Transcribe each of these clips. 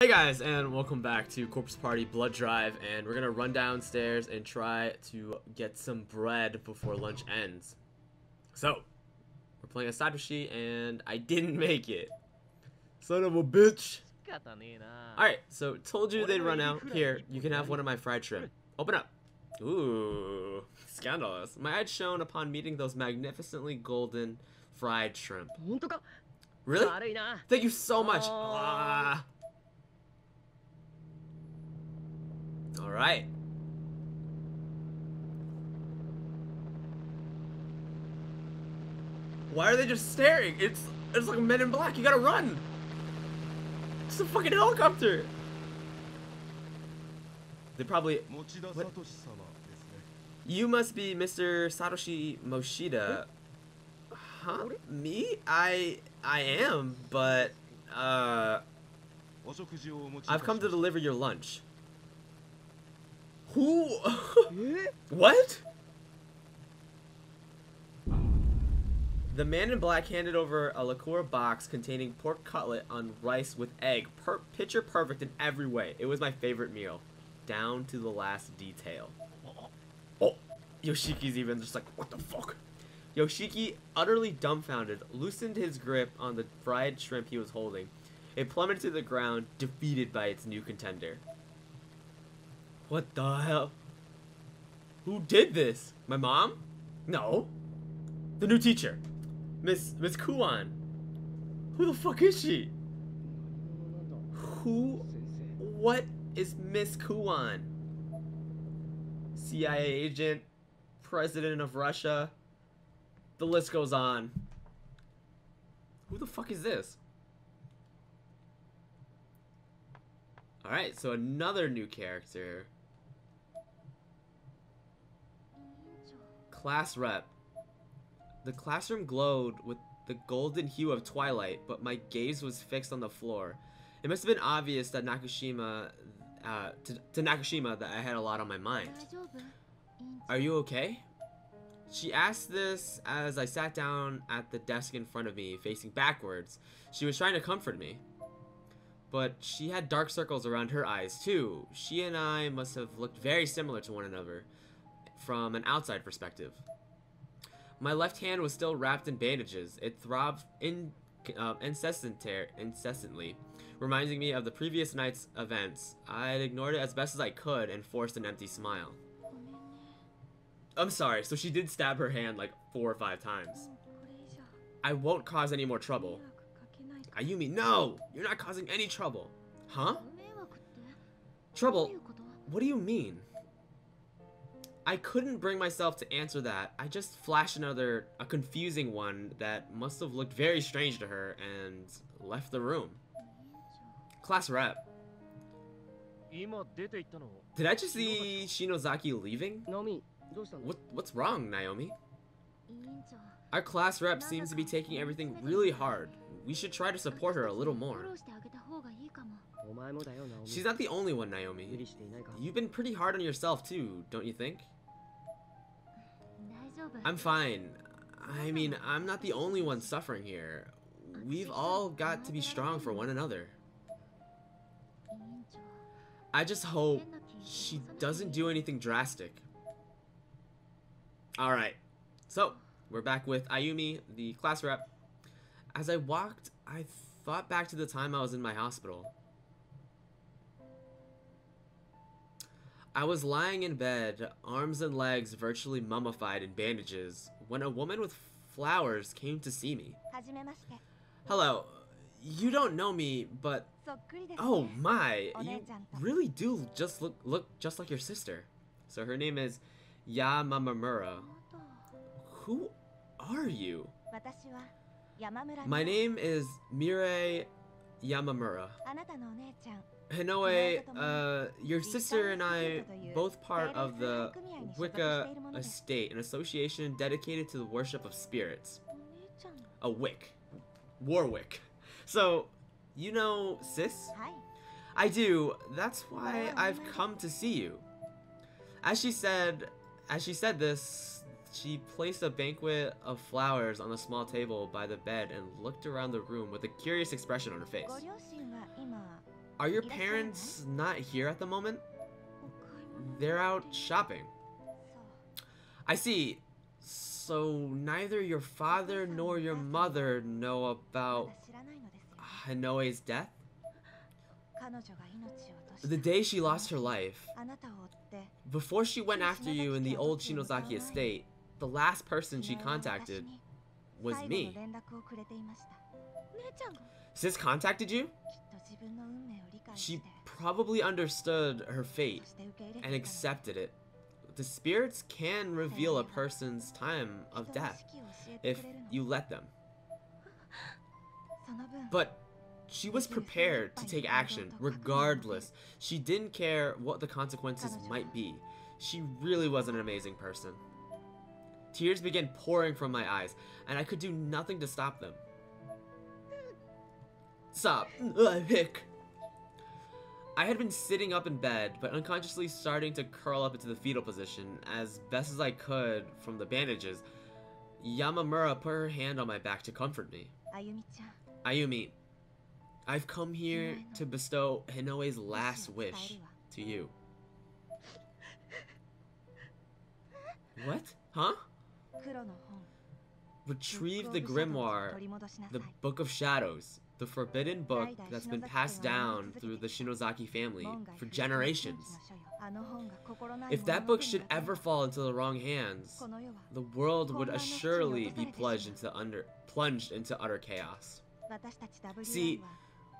Hey guys, and welcome back to Corpse Party Blood Drive, and we're gonna run downstairs and try to get some bread before lunch ends. So, we're playing a Satoshi, and I didn't make it. Son of a bitch. Alright, so told you they'd run out. Here, you can have one of my fried shrimp. Open up. Ooh, scandalous. My eyes shone upon meeting those magnificently golden fried shrimp. Really? Thank you so much. Alright. Why are they just staring? It's like Men in Black. You gotta run. It's a fucking helicopter. They probably... What? You must be Mr. Satoshi Moshida. Huh? Me? I am, but I've come to deliver your lunch. Who? What? The man in black handed over a liqueur box containing pork cutlet on rice with egg. Picture perfect in every way. It was my favorite meal. Down to the last detail. Oh, Yoshiki's even just like, what the fuck? Yoshiki, utterly dumbfounded, loosened his grip on the fried shrimp he was holding. It plummeted to the ground, defeated by its new contender. What the hell? Who did this? My mom? No. The new teacher. Miss Kuan. Who the fuck is she? What is Miss Kuan? CIA agent, president of Russia. The list goes on. Who the fuck is this? Alright, so another new character. Class rep. The classroom glowed with the golden hue of twilight, but my gaze was fixed on the floor. It must have been obvious that Nakashima, to Nakashima that I had a lot on my mind. Are you okay? She asked this as I sat down at the desk in front of me, facing backwards. She was trying to comfort me. But she had dark circles around her eyes, too. She and I must have looked very similar to one another from an outside perspective. My left hand was still wrapped in bandages. It throbbed incessantly, reminding me of the previous night's events. I ignored it as best as I could and forced an empty smile. I'm sorry, so she did stab her hand like 4 or 5 times. I won't cause any more trouble. Ayumi, no! You're not causing any trouble. Huh? Trouble? What do you mean? I couldn't bring myself to answer that. I just flashed a confusing one that must have looked very strange to her and left the room. Class rep. Did I just see Shinozaki leaving? What's wrong, Naomi? Our class rep seems to be taking everything really hard. We should try to support her a little more. She's not the only one, Naomi. You've been pretty hard on yourself too, don't you think? I'm fine. I mean, I'm not the only one suffering here. We've all got to be strong for one another. I just hope she doesn't do anything drastic. Alright, so we're back with Ayumi, the class rep. As I walked, I thought back to the time I was in my hospital. I was lying in bed, arms and legs virtually mummified in bandages, when a woman with flowers came to see me. Hello, you don't know me, but... Oh my, you really do just look just like your sister. So her name is Yamamura. Who are you? My name is Mirai Yamamura. Hinoe, your sister and I, both part of the Wicca Estate, an association dedicated to the worship of spirits. A Wick. Warwick. So, you know Sis? I do. That's why I've come to see you. As she said this, she placed a banquet of flowers on a small table by the bed and looked around the room with a curious expression on her face. Are your parents not here at the moment? They're out shopping. I see. So neither your father nor your mother know about Hinoe's death? The day she lost her life, before she went after you in the old Shinozaki estate, the last person she contacted was me. Sis contacted you? She probably understood her fate and accepted it. The spirits can reveal a person's time of death if you let them. But she was prepared to take action regardless. She didn't care what the consequences might be. She really was an amazing person. Tears began pouring from my eyes, and I could do nothing to stop them. Stop. Hick. I had been sitting up in bed, but unconsciously starting to curl up into the fetal position as best as I could from the bandages. Yamamura put her hand on my back to comfort me. Ayumi, I've come here to bestow Hinoe's last wish to you. What? Huh? Retrieve the grimoire, the Book of Shadows, the forbidden book that's been passed down through the Shinozaki family for generations. If that book should ever fall into the wrong hands, the world would assuredly be plunged into utter chaos. See,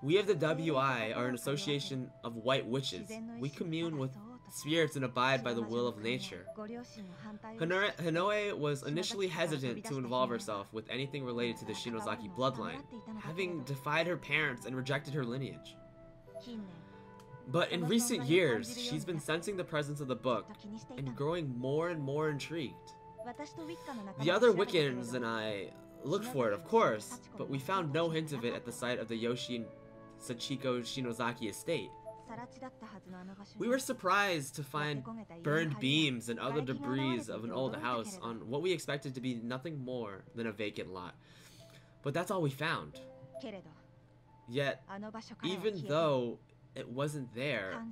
we of the WI are an association of white witches. We commune with spirits and abide by the will of nature. Hinoe was initially hesitant to involve herself with anything related to the Shinozaki bloodline, having defied her parents and rejected her lineage. But in recent years, she's been sensing the presence of the book and growing more and more intrigued. The other Wiccans and I looked for it, of course, but we found no hint of it at the site of the Yoshi and Sachiko Shinozaki estate. We were surprised to find burned beams and other debris of an old house on what we expected to be nothing more than a vacant lot. But that's all we found. Yet, even though it wasn't there,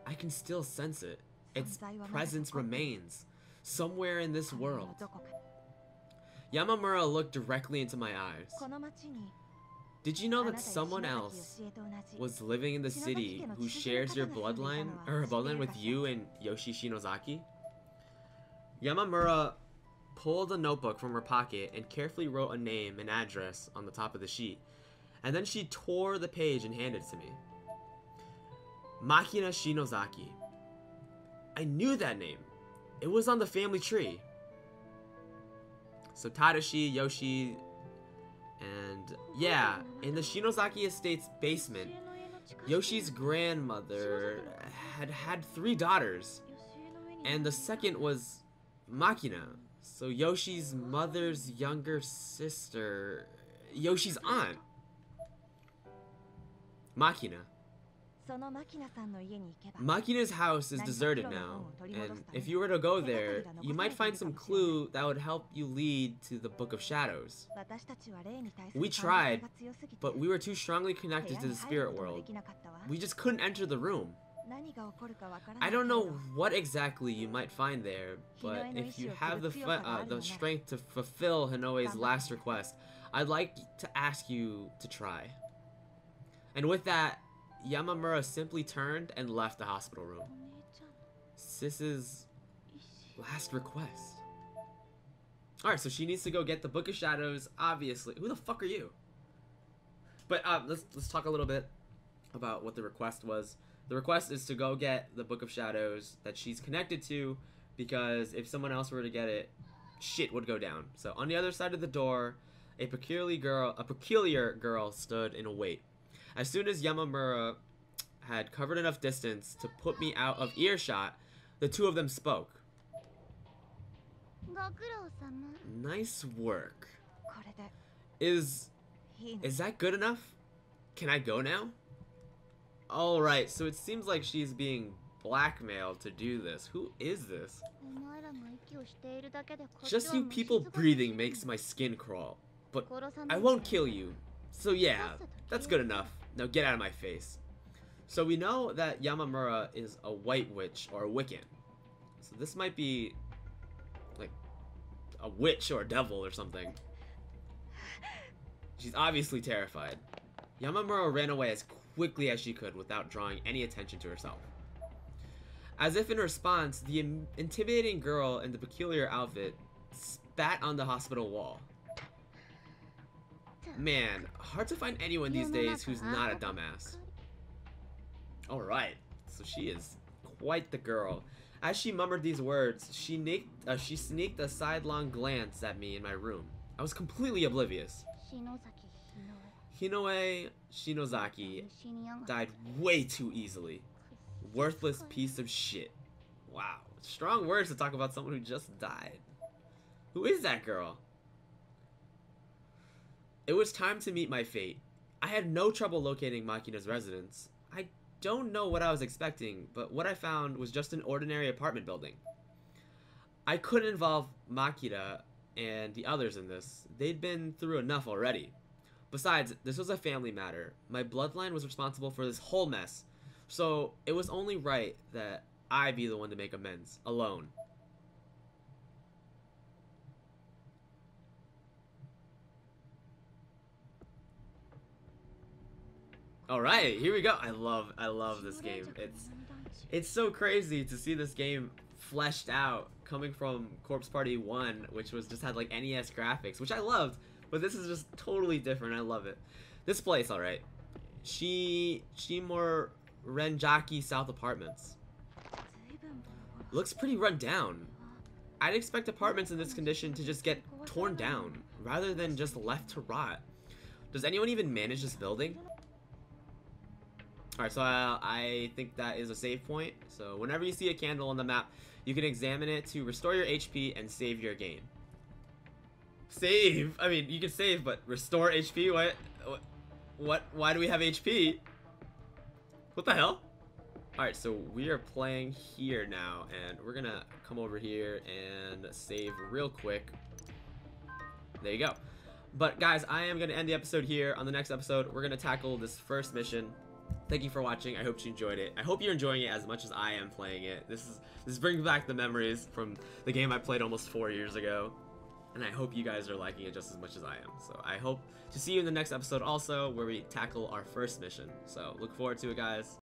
I can still sense it. Its presence remains, somewhere in this world. Yamamura looked directly into my eyes. Did you know that someone else was living in the city who shares your bloodline, or bloodline with you and Yoshi Shinozaki? Yamamura pulled a notebook from her pocket and carefully wrote a name and address on the top of the sheet. And then she tore the page and handed it to me. Makina Shinozaki. I knew that name. It was on the family tree. So Tadashi, Yoshi, and yeah, in the Shinozaki estate's basement, Yoshi's grandmother had 3 daughters, and the second was Makina, so Yoshi's mother's younger sister, Yoshi's aunt. Makina. Makina's house is deserted now, and if you were to go there, you might find some clue that would help you lead to the Book of Shadows. We tried, but we were too strongly connected to the spirit world. We just couldn't enter the room. I don't know what exactly you might find there, but if you have the strength to fulfill Hinoe's last request, I'd like to ask you to try. And with that, Yamamura simply turned and left the hospital room. Sis's last request. Alright, so she needs to go get the Book of Shadows, obviously. Who the fuck are you? But let's talk a little bit about what the request was. The request is to go get the Book of Shadows that she's connected to, because if someone else were to get it, shit would go down. So on the other side of the door, a peculiar girl stood in a wait. As soon as Yamamura had covered enough distance to put me out of earshot, the two of them spoke. Nice work. Is that good enough? Can I go now? Alright, so it seems like she's being blackmailed to do this. Who is this? Just you people breathing makes my skin crawl. But I won't kill you. So yeah, that's good enough. Now get out of my face. So we know that Yamamura is a white witch or a Wiccan. So this might be like a witch or a devil or something. She's obviously terrified. Yamamura ran away as quickly as she could without drawing any attention to herself. As if in response, the intimidating girl in the peculiar outfit spat on the hospital wall. Man, hard to find anyone these days who's not a dumbass. Alright, so she is quite the girl. As she murmured these words, she sneaked a sidelong glance at me in my room. I was completely oblivious. Hinoe Shinozaki died way too easily. Worthless piece of shit. Wow, strong words to talk about someone who just died. Who is that girl? It was time to meet my fate. I had no trouble locating Makina's residence. I don't know what I was expecting, but what I found was just an ordinary apartment building. I couldn't involve Makina and the others in this. They'd been through enough already. Besides, this was a family matter. My bloodline was responsible for this whole mess, so it was only right that I be the one to make amends, alone. Alright, here we go. I love this game. It's so crazy to see this game fleshed out, coming from Corpse Party 1, which was just had like NES graphics, which I loved, but this is just totally different. I love it. This place, alright. Shimor Renjaki South Apartments. Looks pretty run down. I'd expect apartments in this condition to just get torn down, rather than just left to rot. Does anyone even manage this building? Alright, so I think that is a save point. So whenever you see a candle on the map, you can examine it to restore your HP and save your game. Save? I mean, you can save, but restore HP? What? Why do we have HP? What the hell? Alright, so we are playing here now, and we're gonna come over here and save real quick. There you go. But guys, I am gonna end the episode here. On the next episode, we're gonna tackle this first mission. Thank you for watching. I hope you enjoyed it. I hope you're enjoying it as much as I am playing it. This brings back the memories from the game I played almost 4 years ago. And I hope you guys are liking it just as much as I am. So I hope to see you in the next episode also, where we tackle our first mission. So look forward to it, guys.